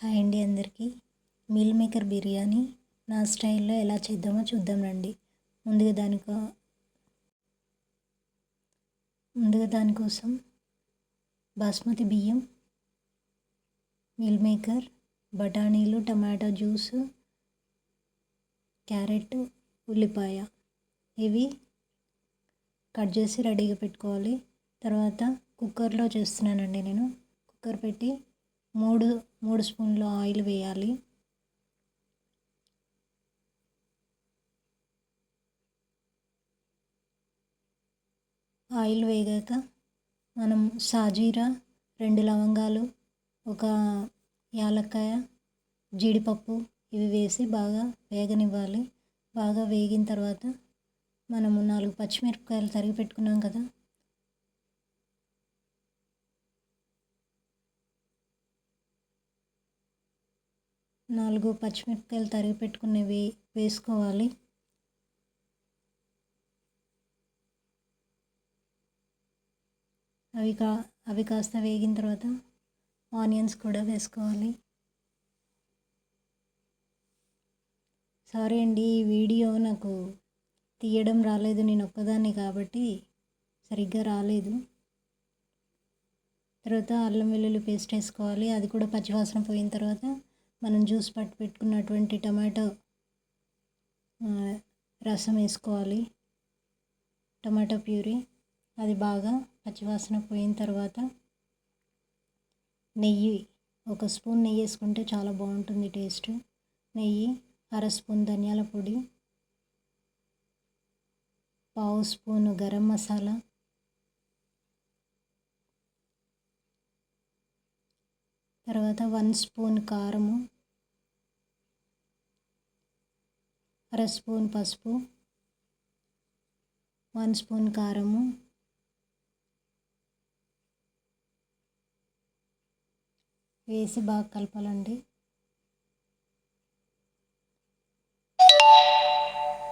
Hi అండి అందరికీ. Meal maker biryani నా స్టైల్లో ఎలా చేద్దామో చూద్దాం రండి. ముందుగా దానికోసం బాస్మతి బియ్యం, మీల్ మేకర్, బఠానీలు, టమాటా జ్యూసు, క్యారెట్, ఉల్లిపాయ ఇవి కట్ చేసి రెడీగా పెట్టుకోవాలి. తర్వాత కుక్కర్లో చేస్తున్నానండి నేను. కుక్కర్ పెట్టి మూడు స్పూన్లు ఆయిల్ వేయాలి. ఆయిల్ వేగాక మనం సాజీరా, 2 లవంగాలు, ఒక యాలక్కాయ, జీడిపప్పు ఇవి వేసి బాగా వేగనివ్వాలి. బాగా వేగిన తర్వాత మనము 4 పచ్చిమిరపకాయలు తరిగి పెట్టుకున్నాం కదా, తరిగి పెట్టుకున్నవి వేసుకోవాలి. అవి కాస్త వేగిన తర్వాత ఆనియన్స్ కూడా వేసుకోవాలి. సారీ అండి, ఈ వీడియో నాకు తీయడం రాలేదు, నేను ఒక్కదాన్ని కాబట్టి సరిగ్గా రాలేదు. తర్వాత అల్లం వెల్లుల్లి పేస్ట్ వేసుకోవాలి. అది కూడా పచ్చివాసన పోయిన తర్వాత మనం జ్యూస్ పట్టి పెట్టుకున్నటువంటి టమాటో రసం వేసుకోవాలి, టమాటో ప్యూరీ. అది బాగా పచ్చివాసన పోయిన తర్వాత నెయ్యి, 1 స్పూన్ నెయ్యి వేసుకుంటే చాలా బాగుంటుంది టేస్ట్. నెయ్యి, 1/2 స్పూన్ ధనియాల పొడి, 1/2 స్పూను గరం మసాలా, తర్వాత 1 స్పూన్ కారము, 1/2 స్పూన్ పసుపు, 1 స్పూన్ కారము, వేసి బాగా కలపాలండి.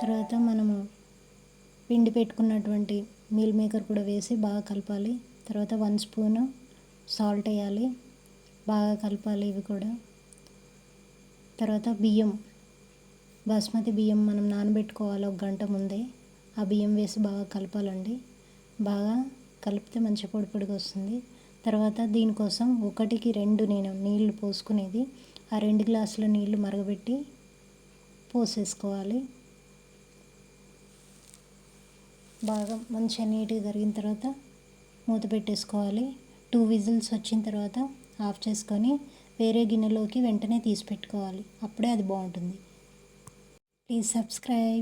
తర్వాత మనము పిండి పెట్టుకున్నటువంటి మీల్ మేకర్ కూడా వేసి బాగా కలపాలి. తర్వాత 1 స్పూను సాల్ట్ వేయాలి, బాగా కలపాలి ఇవి కూడా. తర్వాత బాస్మతి బియ్యం మనం నానబెట్టుకోవాలి 1 గంట ముందే. ఆ బియ్యం వేసి బాగా కలపాలండి. బాగా కలిపితే మంచి పొడి పొడిగా వస్తుంది. తర్వాత దీనికోసం 1కి 2 నేను నీళ్లు పోసుకునేది. ఆ 2 గ్లాసుల నీళ్లు మరగబెట్టి పోసేసుకోవాలి. బాగా మంచిగా నీట్గా కరిగిన తర్వాత మూత పెట్టేసుకోవాలి. 2 విజిల్స్ వచ్చిన తర్వాత ఆఫ్ చేసుకొని వేరే గిన్నెలోకి వెంటనే తీసి పెట్టుకోవాలి. అప్పుడే అది బాగుంటుంది. Please subscribe.